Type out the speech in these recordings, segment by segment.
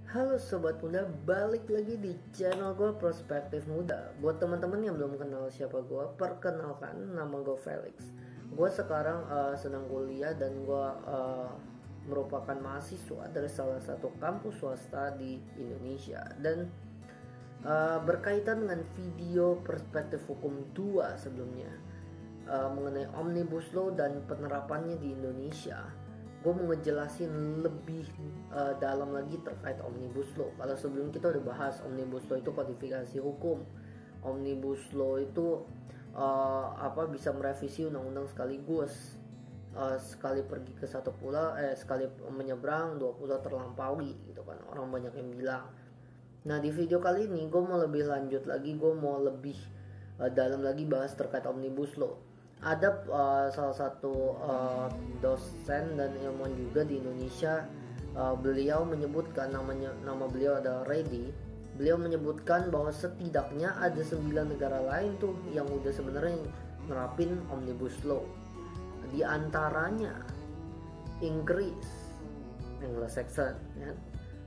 Halo Sobat Muda, balik lagi di channel gue Perspektif Muda. Buat teman-teman yang belum kenal siapa gue, perkenalkan, nama gue Felix. Gue sekarang sedang kuliah dan gue merupakan mahasiswa dari salah satu kampus swasta di Indonesia. Dan berkaitan dengan video Perspektif Hukum 2 sebelumnya, mengenai Omnibus Law dan penerapannya di Indonesia, gue mau ngejelasin lebih dalam lagi terkait Omnibus Law. Kalau sebelum kita udah bahas Omnibus Law itu kodifikasi hukum, Omnibus Law itu bisa merevisi undang-undang sekaligus, sekali pergi ke satu pulau, sekali menyeberang dua pulau terlampaui gitu kan, orang banyak yang bilang. Nah di video kali ini gue mau lebih lanjut lagi, gue mau lebih dalam lagi bahas terkait Omnibus Law. Ada salah satu dosen dan ilmuwan juga di Indonesia, beliau menyebutkan nama beliau adalah Reddy. Beliau menyebutkan bahwa setidaknya ada 9 negara lain tuh yang udah sebenarnya nerapin Omnibus Law. Di antaranya Inggris, Anglo-Saxon, ya.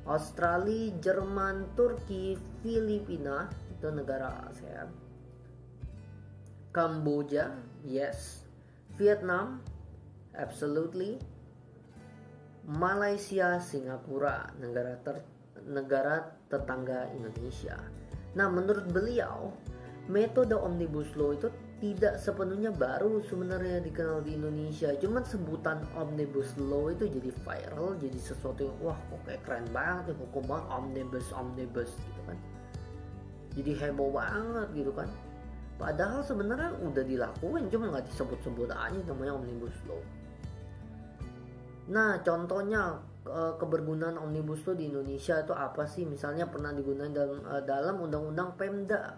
Australia, Jerman, Turki, Filipina, itu negara ASEAN. Kamboja, yes. Vietnam, absolutely. Malaysia, Singapura, negara tetangga Indonesia. Nah, menurut beliau, metode Omnibus Law itu tidak sepenuhnya baru sebenarnya dikenal di Indonesia. Cuman sebutan Omnibus Law itu jadi viral, jadi sesuatu yang wah kok kayak keren banget ya, hukum banget omnibus gitu kan. Jadi heboh banget gitu kan. Padahal sebenarnya udah dilakuin, cuma nggak disebut-sebut aja namanya Omnibus Law. Nah, contohnya kebergunaan Omnibus Law di Indonesia itu apa sih? Misalnya pernah digunakan dalam Undang-Undang Pemda.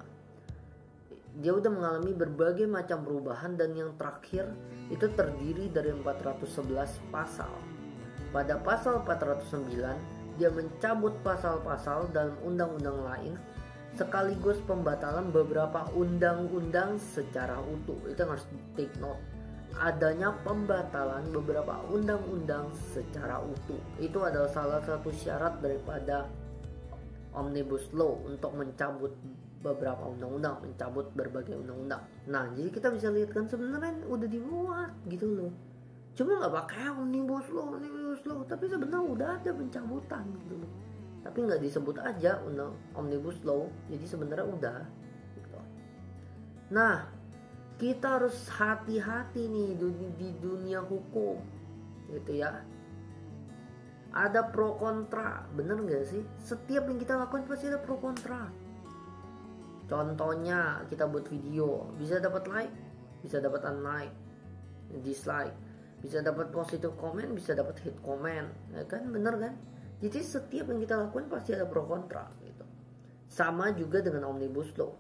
Dia udah mengalami berbagai macam perubahan dan yang terakhir itu terdiri dari 411 pasal. Pada pasal 409, dia mencabut pasal-pasal dalam undang-undang lain sekaligus pembatalan beberapa undang-undang secara utuh. Itu harus take note, adanya pembatalan beberapa undang-undang secara utuh. Itu adalah salah satu syarat daripada Omnibus Law, untuk mencabut beberapa undang-undang, mencabut berbagai undang-undang. Nah, jadi kita bisa lihat kan sebenarnya udah dibuat gitu loh. Cuma nggak pakai Omnibus Law, tapi sebenarnya udah ada pencabutan gitu loh. Tapi nggak disebut aja undang Omnibus Law, jadi sebenarnya udah gitu. Nah, kita harus hati-hati nih di dunia hukum gitu ya. Ada pro kontra, bener nggak sih? Setiap yang kita lakukan pasti ada pro kontra. Contohnya kita buat video, bisa dapat like, bisa dapat unlike, dislike, bisa dapat positive comment, bisa dapat hate comment, ya kan, bener kan? Jadi setiap yang kita lakukan pasti ada pro kontra gitu. Sama juga dengan Omnibus Law.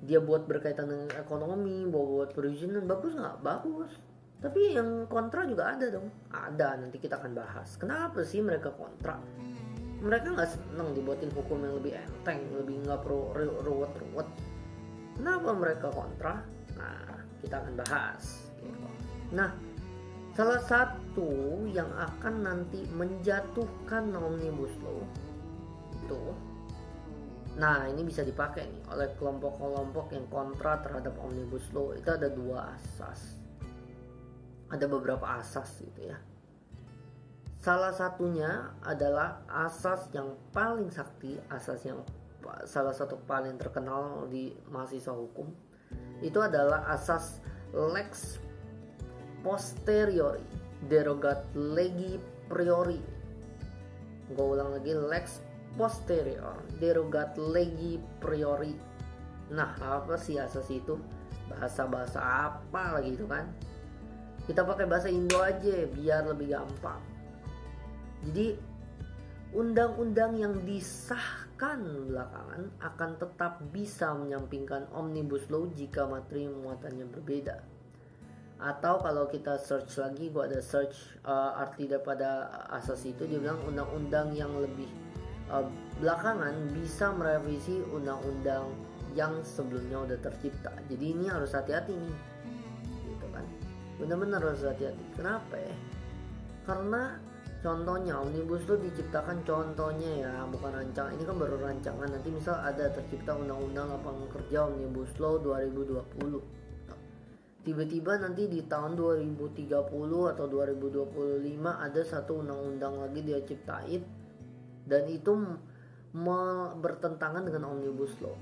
Dia buat berkaitan dengan ekonomi, buat perizinan, bagus nggak? Bagus. Tapi yang kontra juga ada dong. Ada, nanti kita akan bahas. Kenapa sih mereka kontra? Mereka nggak seneng dibuatin hukum yang lebih enteng, lebih nggak perlu ruwet-ruwet. Kenapa mereka kontra? Nah, kita akan bahas gitu. Nah, salah satu yang akan nanti menjatuhkan Omnibus Law itu, nah ini bisa dipakai nih oleh kelompok-kelompok yang kontra terhadap Omnibus Law. Itu ada 2 asas, ada beberapa asas gitu ya. Salah satunya adalah asas yang paling sakti, asas yang salah satu paling terkenal di mahasiswa hukum. Itu adalah asas lex posteriori derogat legi priori. Gue ulang lagi, lex posterior derogat legi priori. Nah, apa sih asas itu? Bahasa apa lagi itu kan? Kita pakai bahasa Indo aja biar lebih gampang. Jadi undang-undang yang disahkan belakangan akan tetap bisa menyampingkan Omnibus Law jika materi muatannya berbeda. Atau kalau kita search lagi, gua ada search arti daripada asas itu, dia bilang undang-undang yang lebih belakangan bisa merevisi undang-undang yang sebelumnya udah tercipta. Jadi ini harus hati-hati nih, gitu kan? Benar-benar harus hati-hati. Kenapa ya? Karena Contohnya Omnibus Law diciptakan, contohnya ya, bukan rancangan, ini kan baru rancangan. Nanti misal ada tercipta Undang-Undang Lapangan Kerja Omnibus Law 2020. Tiba-tiba nanti di tahun 2030 atau 2025 ada satu undang-undang lagi dia ciptain, dan itu bertentangan dengan Omnibus Law.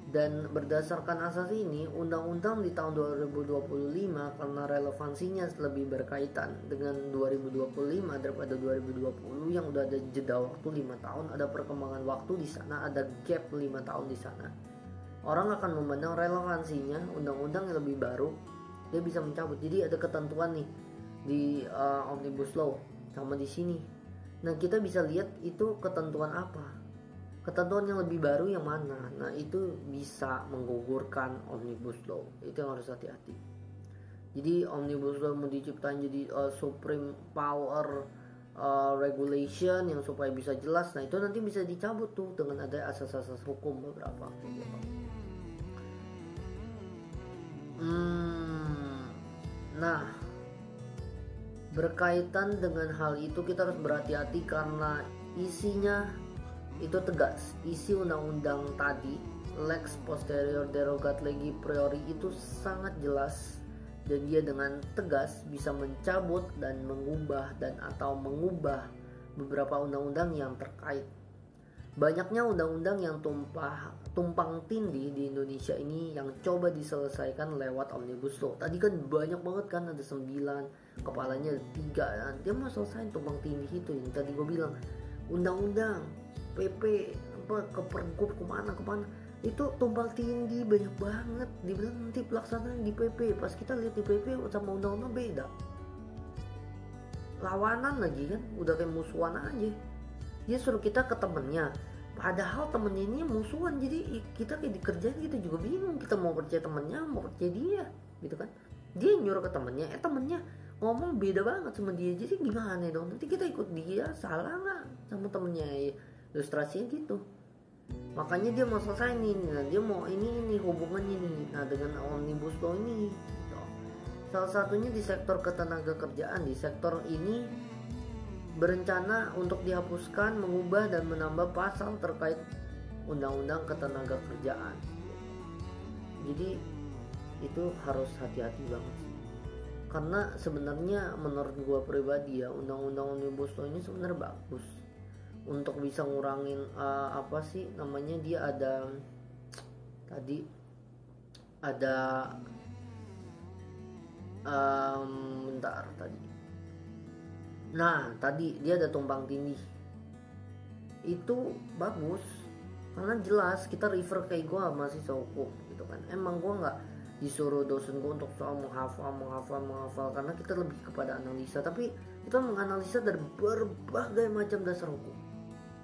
Dan berdasarkan asas ini, undang-undang di tahun 2025 karena relevansinya lebih berkaitan dengan 2025 daripada 2020 yang udah ada jeda waktu 5 tahun, ada perkembangan waktu di sana, ada gap 5 tahun di sana. Orang akan memandang relevansinya undang-undang yang lebih baru, dia bisa mencabut. Jadi ada ketentuan nih di Omnibus Law sama di sini. Nah, kita bisa lihat itu ketentuan apa. Ketentuan yang lebih baru yang mana? Nah, itu bisa menggugurkan Omnibus Law. Itu yang harus hati-hati. Jadi Omnibus Law mau diciptain jadi supreme power regulation yang supaya bisa jelas. Nah, itu nanti bisa dicabut tuh dengan ada asas-asas hukum beberapa gitu. Nah, berkaitan dengan hal itu kita harus berhati-hati karena isinya itu tegas. Isi undang-undang tadi, lex posterior derogat legi priori, itu sangat jelas, dan dia dengan tegas bisa mencabut dan mengubah dan atau mengubah beberapa undang-undang yang terkait. Banyaknya undang-undang yang tumpang tindih di Indonesia ini yang coba diselesaikan lewat Omnibus Law. Tadi kan banyak banget kan, ada 9, kepalanya 3, dia mau selesai tumpang tindih itu. Yang tadi gue bilang, undang-undang PP ke pergub kemana itu tumpang tindih banyak banget. Dibilang nanti pelaksanaan di PP, pas kita lihat di PP sama undang-undang beda, lawanan lagi kan, udah kayak musuhan aja. Dia suruh kita ke temennya, padahal temennya ini musuhan. Jadi kita kayak dikerjain, kita juga bingung, kita mau percaya temennya mau percaya dia gitu kan. Dia nyuruh ke temennya, temennya ngomong beda banget sama dia. Jadi gimana dong, nanti kita ikut dia, salah nggak sama temennya ya? Ilustrasinya gitu. Makanya dia mau selesai nih, nah dia mau ini hubungannya nih, nah dengan Omnibus Law ini gitu. Salah satunya di sektor ketenaga kerjaan. Di sektor ini berencana untuk dihapuskan, mengubah dan menambah pasal terkait undang-undang ketenaga kerjaan. Jadi itu harus hati-hati banget sih. Karena sebenarnya menurut gue pribadi ya, undang-undang Omnibus Law ini sebenarnya bagus untuk bisa ngurangin apa sih namanya, dia ada tadi ada bentar tadi. Nah, tadi dia ada tumpang tindih. Itu bagus karena jelas kita refer kayak gue masih hukum gitu kan. Emang gue nggak disuruh dosen gue untuk soal menghafal karena kita lebih kepada analisa, tapi kita menganalisa dari berbagai macam dasar hukum.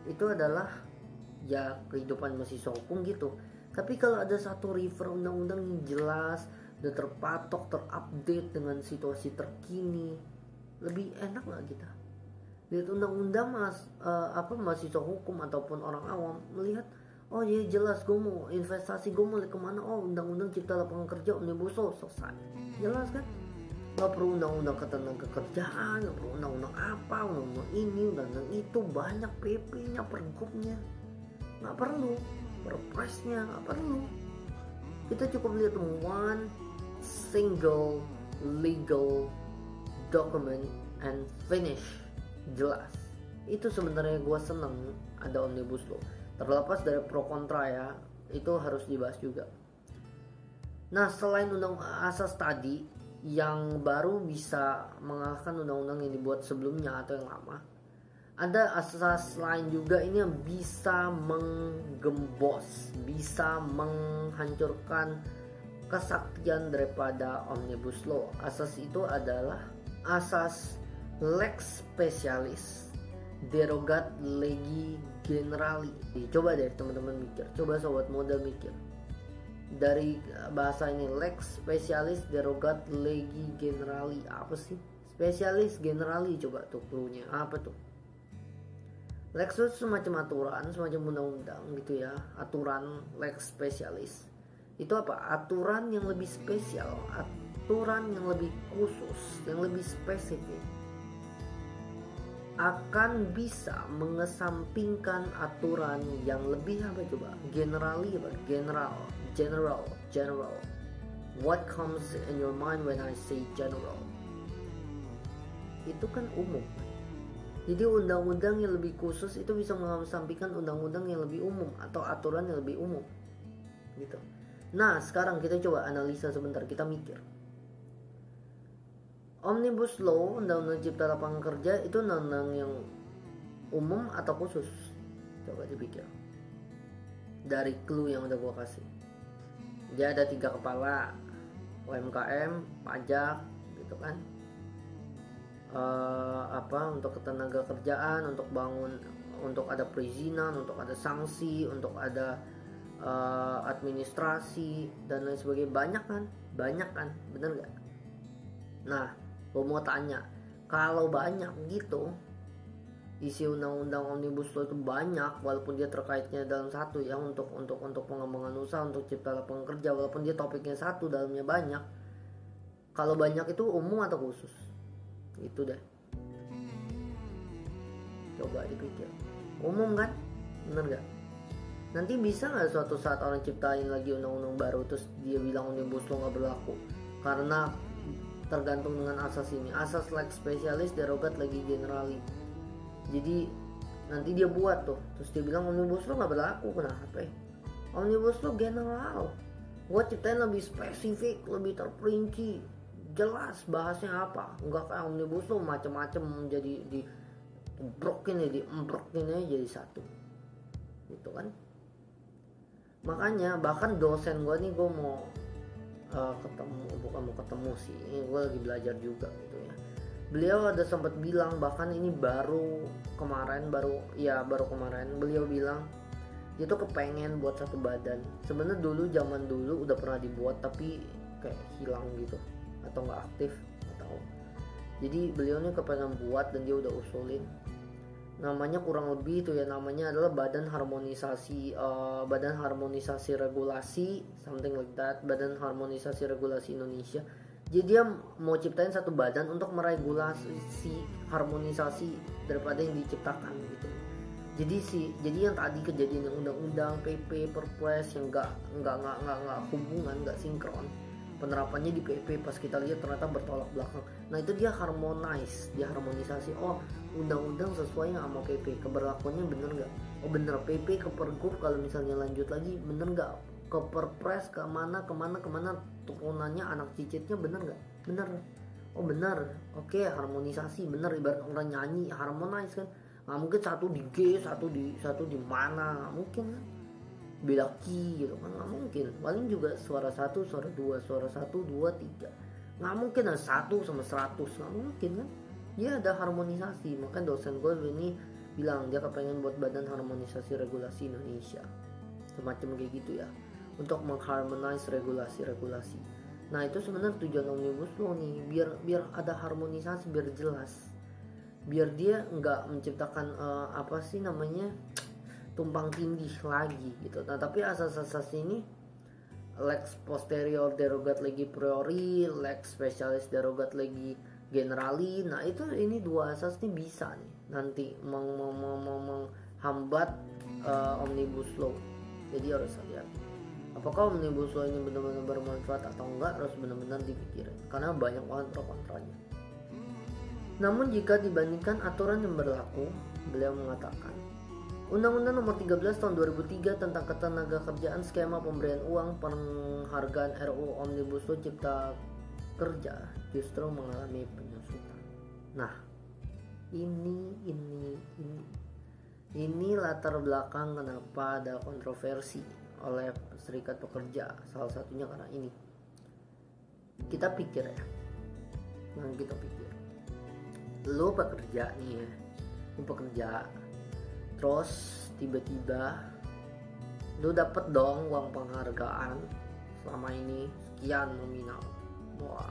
Itu adalah ya kehidupan mahasiswa hukum gitu. Tapi kalau ada satu refer undang-undang yang jelas, udah terpatok, terupdate dengan situasi terkini, lebih enak nggak kita lihat undang-undang mahasiswa hukum ataupun orang awam melihat, oh iya jelas gue mau investasi, gue mau kemana, oh undang-undang cipta lapangan kerja Omnibus Law selesai, jelas kan. Nggak perlu undang-undang ketenaga kerjaan, nggak perlu undang-undang apa, undang-undang ini, undang-undang itu, banyak PP-nya, pergubnya, nggak perlu, perpresnya nggak perlu. Kita cukup lihat one single legal document and finish, jelas. Itu sebenarnya gue seneng ada Omnibus Law. Terlepas dari pro kontra ya, itu harus dibahas juga. Nah, selain undang asas tadi yang baru bisa mengalahkan undang-undang yang dibuat sebelumnya atau yang lama, ada asas lain juga ini yang bisa menggembos, bisa menghancurkan kesaktian daripada Omnibus Law. Asas itu adalah asas lex specialis derogat legi generali. Coba deh teman-teman mikir, coba sobat modal mikir. Dari bahasa ini lex specialis derogat legi generali, apa sih? Spesialis generali, coba tuh cluenya apa tuh? Lex itu semacam aturan, semacam undang-undang gitu ya. Aturan lex specialis itu apa? Aturan yang lebih spesial, aturan yang lebih khusus, yang lebih spesifik. akan bisa mengesampingkan aturan yang lebih apa coba? General. What comes in your mind when I say general? Itu kan umum. Jadi undang-undang yang lebih khusus itu bisa mengesampingkan undang-undang yang lebih umum atau aturan yang lebih umum. Gitu. Nah, sekarang kita coba analisa sebentar, kita mikir. Omnibus Law, Undang-Undang Cipta Lapangan Kerja itu undang-undang yang umum atau khusus? Coba dipikir. Dari clue yang udah gue kasih. Dia ada 3 kepala, UMKM, pajak, gitu kan. Untuk ketenaga kerjaan, untuk bangun, untuk ada perizinan, untuk ada sanksi, untuk ada administrasi dan lain sebagainya. Banyak kan, bener gak? Nah, gue mau tanya, kalau banyak gitu, isi undang-undang Omnibus Law itu banyak, walaupun dia terkaitnya dalam satu ya, untuk pengembangan usaha, untuk cipta lapangan kerja, walaupun dia topiknya satu, dalamnya banyak. Kalau banyak itu umum atau khusus? Itu deh. Coba dipikir. Umum kan? Bener gak? Nanti bisa gak suatu saat orang ciptain lagi undang-undang baru terus dia bilang Omnibus Law gak berlaku? Karena tergantung dengan asas ini, asas lex specialis derogat legi generali. Jadi nanti dia buat tuh, terus dia bilang Omnibus Law gak berlaku. Kenapa? Omnibus Law general, gue ciptain lebih spesifik, lebih terperinci, jelas bahasnya apa. Enggak kayak Omnibus Law macam-macam jadi dibrokin ya, diembrokin aja jadi satu, gitu kan. Makanya bahkan dosen gue nih, gue mau ketemu sih, ini gue lagi belajar juga gitu ya. Beliau ada sempat bilang, bahkan ini baru kemarin beliau bilang dia tuh kepengen buat satu badan. Sebenarnya zaman dulu udah pernah dibuat tapi kayak hilang gitu atau nggak aktif atau. Jadi beliau nih kepengen buat dan dia udah usulin. Namanya kurang lebih itu ya, namanya adalah Badan Harmonisasi Regulasi, something like that, Badan Harmonisasi Regulasi Indonesia. Jadi dia mau ciptain satu badan untuk meregulasi harmonisasi daripada yang diciptakan gitu. Jadi yang tadi kejadian yang undang-undang, PP, Perpres yang nggak hubungan, nggak sinkron, penerapannya di PP pas kita lihat ternyata bertolak belakang. Nah itu dia harmonisasi. Oh, undang-undang sesuai sama PP, keberlakuannya bener nggak? Oh bener, PP ke Pergub kalau misalnya lanjut lagi bener nggak? Ke Perpres kemana turunannya anak cicitnya bener nggak? Bener. Oh bener. Oke, harmonisasi bener, ibarat orang nyanyi harmonize kan. Nggak mungkin satu di G, satu di mana, nggak mungkin kan? Beda key gitu kan, nggak mungkin. Paling juga suara 1, suara 2, suara 1, 2, 3. Nggak mungkin ada 1 sama 100, nggak mungkin kan. Dia ada harmonisasi. Makanya dosen gue ini bilang dia kepengen buat Badan Harmonisasi Regulasi Indonesia, semacam kayak gitu ya, untuk mengharmonize regulasi. Nah itu sebenarnya tujuan Omnibus Law nih, biar ada harmonisasi, biar jelas, biar dia nggak menciptakan tumpang tindih lagi gitu. Nah tapi asas-asas ini, lex posterior derogat legi priori, lex specialis derogat legi generali. Nah itu ini dua asas nih bisa nih nanti menghambat Omnibus Law. Jadi harus lihat apakah Omnibus Law ini benar-benar bermanfaat atau enggak, harus benar-benar dipikirin karena banyak banget pro kontranya. Namun jika dibandingkan aturan yang berlaku, beliau mengatakan Undang-Undang Nomor 13 Tahun 2003 tentang Ketenagakerjaan, skema pemberian uang, penghargaan RUU Omnibus Law Cipta Kerja justru mengalami penyusutan. Nah, ini latar belakang kenapa ada kontroversi oleh serikat pekerja. Salah satunya karena ini. Kita pikir ya, lo pekerja nih ya, lo pekerja, terus tiba-tiba lo dapet dong uang penghargaan selama ini sekian nominal. Wah,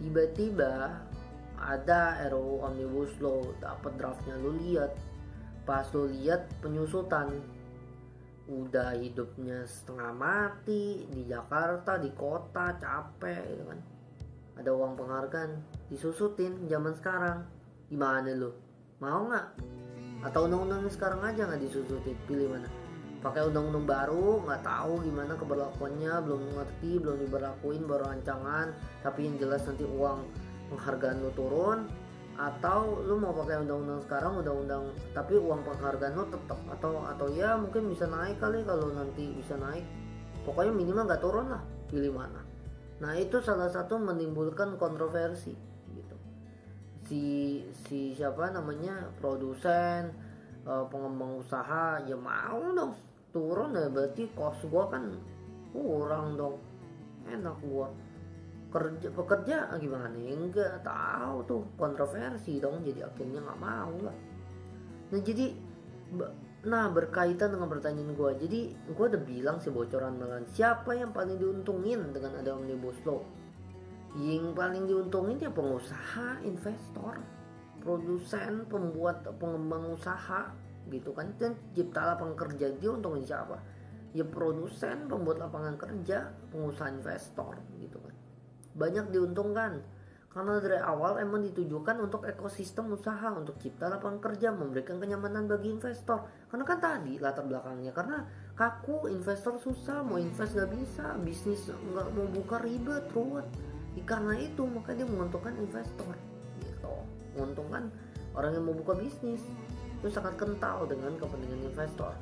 tiba-tiba ada RUU Omnibus Law, dapat draftnya, lo lihat, pas lo lihat penyusutan, udah hidupnya setengah mati di Jakarta, di kota, capek gitu kan, ada uang penghargaan, disusutin zaman sekarang. Gimana lu? Mau nggak? Atau undang-undang sekarang aja nggak disusutin? Pilih mana? Pakai undang-undang baru, nggak tahu gimana keberlakuannya, belum ngerti, belum diberlakuin, baru rancangan, tapi yang jelas nanti uang penghargaan lu turun. Atau lu mau pakai undang-undang sekarang, undang-undang tapi uang penghargaan lu tetap, atau ya mungkin bisa naik kali, kalau nanti bisa naik, pokoknya minimal nggak turun lah. Pilih mana? Nah itu salah satu menimbulkan kontroversi gitu. Si siapa namanya, produsen, pengembang usaha ya mau dong turun, ya berarti cost gua kan kurang dong, enak gua pekerja gimana, enggak tahu tuh, kontroversi dong, jadi akhirnya nggak mau lah. Nah jadi berkaitan dengan pertanyaan gue, jadi gue udah bilang sih bocoran banget, siapa yang paling diuntungin dengan ada omnibus law? Yang paling diuntungin ya pengusaha, investor, produsen, pembuat, pengembang usaha gitu kan. Dan cipta lapangan kerja, dia untungin siapa? Ya produsen, pembuat lapangan kerja, pengusaha, investor gitu kan. Banyak diuntungkan karena dari awal emang ditujukan untuk ekosistem usaha, untuk cipta lapangan kerja, memberikan kenyamanan bagi investor. Karena kan tadi latar belakangnya karena kaku, investor susah, mau invest gak bisa, bisnis nggak mau buka ribet, ruwet. Karena itu maka dia menguntungkan investor gitu, menguntungkan orang yang mau buka bisnis. Itu sangat kental dengan kepentingan investor.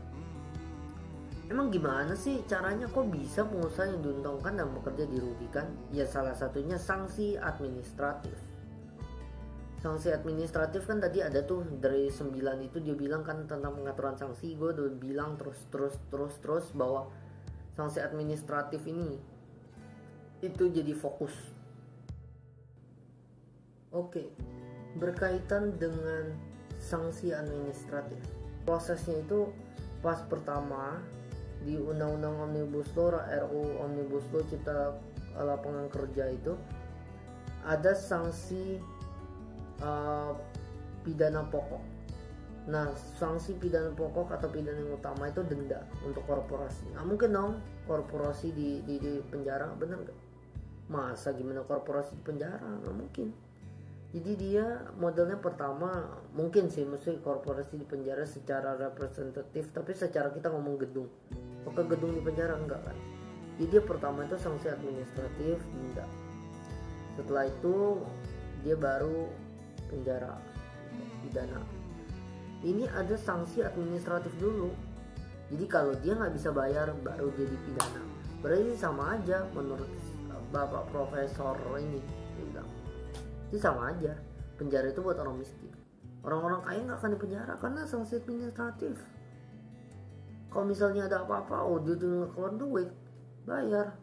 Emang gimana sih caranya, kok bisa pengusaha yang diuntungkan dan bekerja dirugikan? Ya salah satunya sanksi administratif. Sanksi administratif kan tadi ada tuh dari 9 itu dia bilang kan tentang pengaturan sanksi. Gue udah bilang terus bahwa sanksi administratif ini itu jadi fokus. Oke, berkaitan dengan sanksi administratif, prosesnya itu pas pertama di undang-undang omnibus law, RUU omnibus law cipta lapangan kerja itu ada sanksi pidana pokok. Nah sanksi pidana pokok atau pidana yang utama itu denda untuk korporasi. Nggak mungkin dong korporasi di penjara, bener nggak? Masa gimana korporasi di penjara? Nggak mungkin. Jadi dia modelnya pertama mungkin sih mesti korporasi di penjara secara representatif, tapi secara kita ngomong gedung, maka gedung di penjara enggak kan. Jadi dia pertama itu sanksi administratif, denda. Setelah itu dia baru penjara, pidana. Ini ada sanksi administratif dulu. Jadi kalau dia nggak bisa bayar baru jadi pidana. Berarti sama aja menurut Bapak Profesor ini bilang. Itu sama aja, penjara itu buat orang miskin. Orang-orang kaya nggak akan dipenjara karena sanksi administratif. Kalau misalnya ada apa-apa, dia tuh ngekeluar duit, bayar,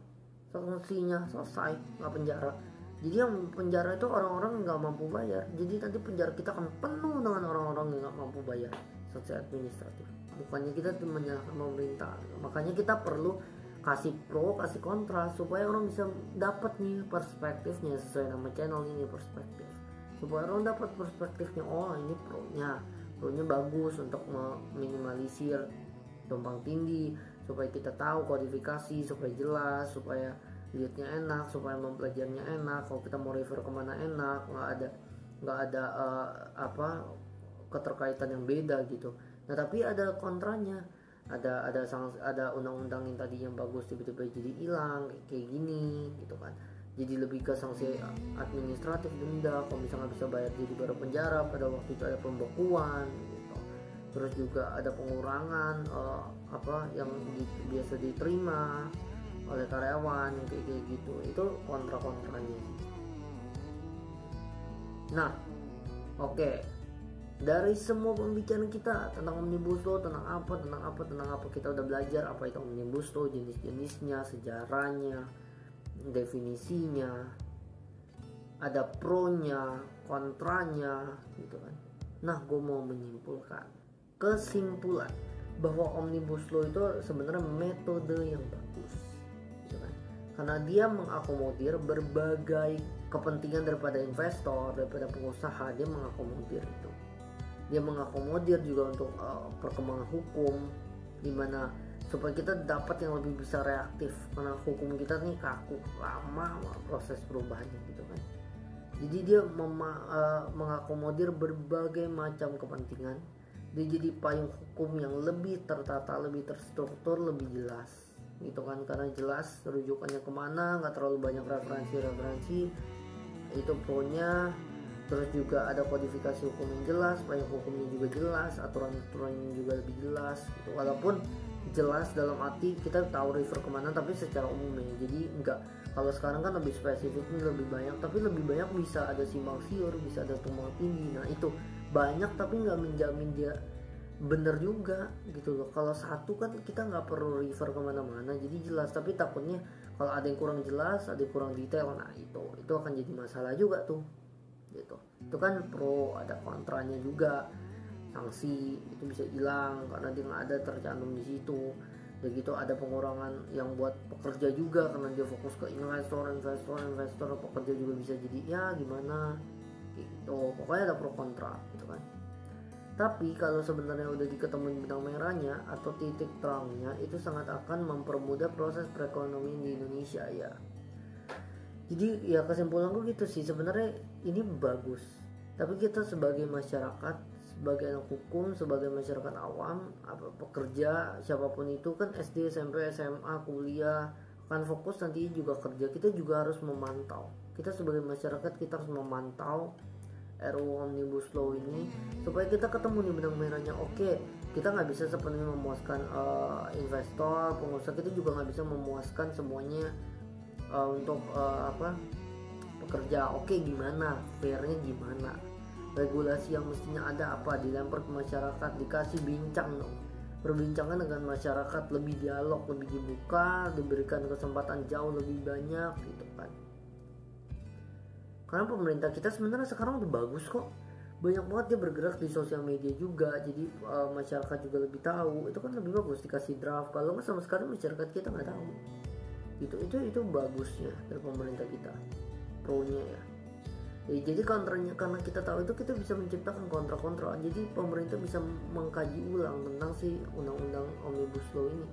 sanksinya selesai, nggak penjara. Jadi yang penjara itu orang-orang nggak mampu bayar. Jadi nanti penjara kita akan penuh dengan orang-orang yang nggak mampu bayar sanksi administratif. Bukannya kita menyalahkan pemerintah. Makanya kita perlu kasih pro, kasih kontra supaya orang bisa dapat nih perspektifnya sesuai nama channel ini, perspektif. Supaya orang dapat perspektifnya, oh ini pronya bagus untuk meminimalisir tumpang tindih, supaya kita tahu kodifikasi, supaya jelas, supaya lihatnya enak, supaya mempelajarinya enak. Kalau kita mau refer kemana enak, nggak ada keterkaitan yang beda gitu. Nah tapi ada kontranya. Ada undang-undang yang tadi yang bagus tiba-tiba jadi hilang kayak gini gitu kan. Jadi lebih ke sanksi administratif, denda. Kalau misalnya nggak bisa bayar jadi baru penjara. Pada waktu itu ada pembekuan gitu. Terus juga ada pengurangan yang biasa diterima oleh karyawan yang kayak gitu. Itu kontra-kontranya. Nah oke. Dari semua pembicaraan kita tentang omnibus law, tentang apa kita udah belajar apa itu omnibus law, jenis-jenisnya, sejarahnya, definisinya, ada pro-nya, kontranya gitu kan. Nah gue mau menyimpulkan kesimpulan bahwa omnibus law itu sebenarnya metode yang bagus gitu kan. Karena dia mengakomodir berbagai kepentingan daripada investor, daripada pengusaha, dia mengakomodir itu. Dia mengakomodir juga untuk perkembangan hukum, dimana supaya kita dapat yang lebih bisa reaktif, karena hukum kita nih kaku, lama proses perubahannya gitu kan. Jadi dia mengakomodir berbagai macam kepentingan. Dia jadi payung hukum yang lebih tertata, lebih terstruktur, lebih jelas gitu kan, karena jelas rujukannya kemana, nggak terlalu banyak referensi itu pro-nya. Terus juga ada kodifikasi hukum yang jelas, payung hukumnya juga jelas, aturan-aturannya juga lebih jelas gitu. Walaupun jelas dalam arti kita tahu refer kemana, tapi secara umumnya. Jadi enggak, kalau sekarang kan lebih spesifik, lebih banyak, tapi lebih banyak bisa ada simpang siur, bisa ada tumpang tindih. Nah itu banyak tapi nggak menjamin dia bener juga gitu loh. Kalau satu kan kita nggak perlu refer kemana-mana, jadi jelas. Tapi takutnya kalau ada yang kurang jelas, ada yang kurang detail, nah itu akan jadi masalah juga tuh gitu. Itu kan pro, ada kontranya juga. Sanksi itu bisa hilang karena dia nggak ada tercantum di situ. Dan gitu ada pengurangan yang buat pekerja juga karena dia fokus ke investor. Pekerja juga bisa jadi ya gimana gitu. Pokoknya ada pro kontra gitu kan. Tapi kalau sebenarnya udah diketemuin benang merahnya atau titik terangnya, itu sangat akan mempermudah proses perekonomian di Indonesia ya. Jadi ya kesimpulan gue gitu sih, sebenarnya ini bagus. Tapi kita sebagai masyarakat, sebagai anak hukum, sebagai masyarakat awam, pekerja, siapapun itu kan SD, SMP, SMA, kuliah, kan fokus nanti juga kerja. Kita juga harus memantau. Kita sebagai masyarakat kita harus memantau RUU Omnibus Law ini supaya kita ketemu nih benang merahnya. Oke, kita nggak bisa sepenuhnya memuaskan investor, pengusaha. Kita juga nggak bisa memuaskan semuanya untuk pekerja. Oke, gimana fairnya, gimana regulasi yang mestinya ada apa, dilempar ke masyarakat, dikasih bincang dong, perbincangan dengan masyarakat, lebih dialog, lebih dibuka, diberikan kesempatan jauh lebih banyak gitu kan. Karena pemerintah kita sebenarnya sekarang udah bagus kok, banyak banget dia bergerak di sosial media juga, jadi masyarakat juga lebih tahu. Itu kan lebih bagus dikasih draft. Kalau nggak sama sekali masyarakat kita nggak tahu gitu. Itu bagusnya dari pemerintah kita, pro-nya ya. Jadi kontranya, karena kita tahu itu kita bisa menciptakan kontra-kontra. Jadi pemerintah bisa mengkaji ulang tentang si undang-undang Omnibus Law ini,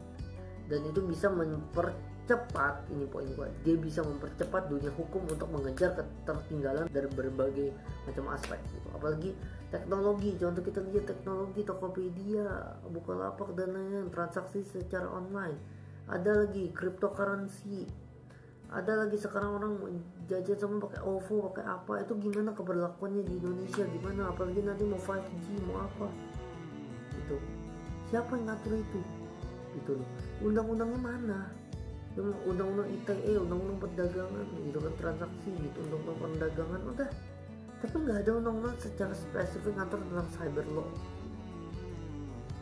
dan itu bisa mempercepat, ini poin gue, dia bisa mempercepat dunia hukum untuk mengejar ketertinggalan dari berbagai macam aspek gitu. Apalagi teknologi, contoh kita lihat teknologi Tokopedia, Bukalapak dan lain-lain, transaksi secara online. Ada lagi cryptocurrency, ada lagi sekarang orang jajan sama pakai OVO, pakai apa, itu gimana keberlakuannya di Indonesia, gimana, apalagi nanti mau 5G, mau apa gitu, siapa yang ngatur itu gitu loh. Undang-undangnya mana, undang-undang ITE, undang-undang perdagangan gitu kan, transaksi gitu, undang-undang perdagangan udah, tapi nggak ada undang-undang secara spesifik ngatur tentang cyber law.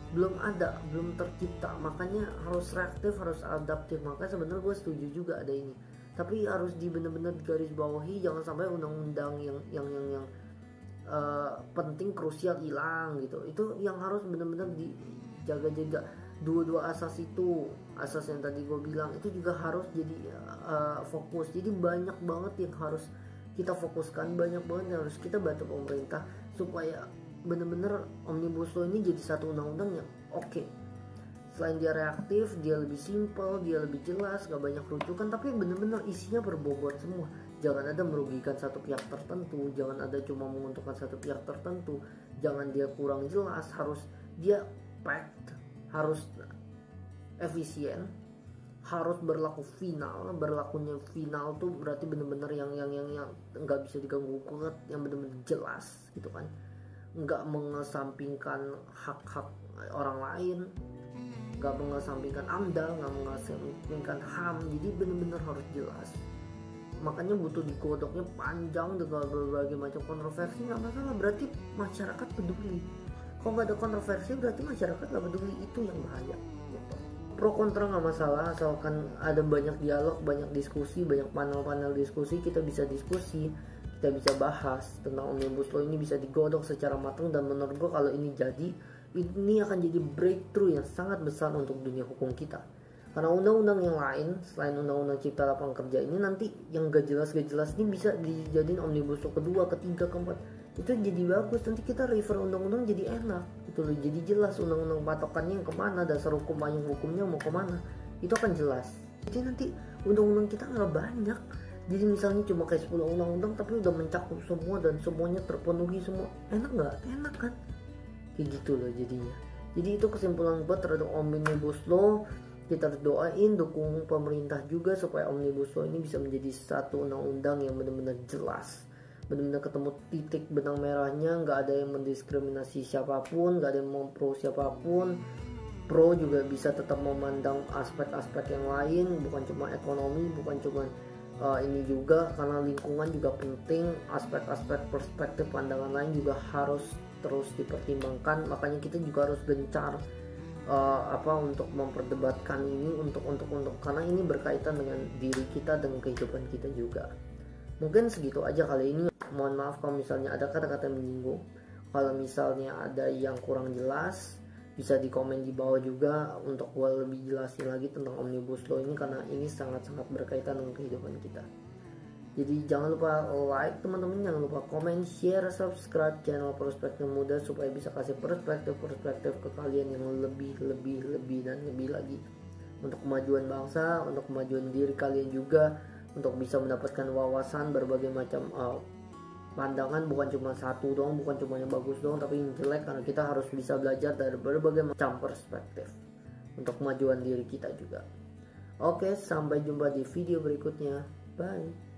Belum ada, belum tercipta. Makanya harus reaktif, harus adaptif. Makanya sebenarnya gue setuju juga ada ini, tapi harus benar-benar garis bawahi, jangan sampai undang-undang yang penting, krusial hilang gitu. Itu yang harus benar-benar dijaga-jaga. Dua asas itu, asas yang tadi gue bilang itu juga harus jadi fokus. Jadi banyak banget yang harus kita fokuskan, banyak banget yang harus kita bantu pemerintah supaya bener-bener Omnibus Law ini jadi satu undang-undang yang oke. Selain dia reaktif, dia lebih simple, dia lebih jelas, gak banyak rujukan, tapi bener-bener isinya berbobot semua. Jangan ada merugikan satu pihak tertentu, jangan ada cuma menguntungkan satu pihak tertentu, jangan dia kurang jelas, harus dia packed, harus efisien, harus berlaku final. Berlakunya final tuh berarti bener-bener yang nggak bisa diganggu gugat, yang bener-bener jelas gitu kan, nggak mengesampingkan hak-hak orang lain, nggak mengesampingkan AMDAL, nggak mengesampingkan HAM. Jadi benar-benar harus jelas. Makanya butuh digodoknya panjang dengan berbagai macam kontroversi. Nggak masalah, berarti masyarakat peduli. Kalau nggak ada kontroversi berarti masyarakat nggak peduli, itu yang bahaya gitu. Pro kontra nggak masalah, asalkan ada banyak dialog, banyak diskusi, banyak panel-panel diskusi, kita bisa diskusi, kita bisa bahas tentang Omnibus Law ini, bisa digodok secara matang. Dan menurut gue kalau ini jadi, ini akan jadi breakthrough yang sangat besar untuk dunia hukum kita. Karena undang-undang yang lain selain undang-undang cipta lapangan kerja ini, nanti yang gak jelas ini bisa dijadiin Omnibus Law kedua, ketiga, keempat. Itu jadi bagus, nanti kita refer undang-undang jadi enak gitu loh, jadi jelas undang-undang patokannya yang kemana, dasar hukum payung hukumnya mau kemana, itu akan jelas. Jadi nanti undang-undang kita nggak banyak, Jadi misalnya cuma kayak 10 undang-undang tapi udah mencakup semua dan semuanya terpenuhi semua, enak nggak? Enak kan? Kayak gitu loh jadinya. Jadi itu kesimpulan gue terhadap Omnibus Law. Kita doain, dukung pemerintah juga supaya Omnibus Law ini bisa menjadi satu undang-undang yang benar-benar jelas, benar-benar ketemu titik benang merahnya, nggak ada yang mendiskriminasi siapapun, nggak ada yang mempro siapapun. Pro juga bisa tetap memandang aspek-aspek yang lain, bukan cuma ekonomi, bukan cuma ini juga, karena lingkungan juga penting, aspek-aspek perspektif pandangan lain juga harus terus dipertimbangkan. Makanya kita juga harus gencar untuk memperdebatkan ini, untuk karena ini berkaitan dengan diri kita dan kehidupan kita juga. Mungkin segitu aja kali ini. Mohon maaf kalau misalnya ada kata-kata yang menyinggung. Kalau misalnya ada yang kurang jelas, bisa di komen di bawah juga untuk gue lebih jelasin lagi tentang Omnibus Law ini, karena ini sangat-sangat berkaitan dengan kehidupan kita. Jadi jangan lupa like teman-teman, jangan lupa komen, share, subscribe channel Perspektif Muda supaya bisa kasih perspektif ke kalian yang lebih dan lebih lagi untuk kemajuan bangsa, untuk kemajuan diri kalian juga, untuk bisa mendapatkan wawasan berbagai macam pandangan, bukan cuma satu dong, bukan cuma yang bagus dong, tapi yang jelek, karena kita harus bisa belajar dari berbagai macam perspektif untuk kemajuan diri kita juga. Oke, sampai jumpa di video berikutnya. Bye.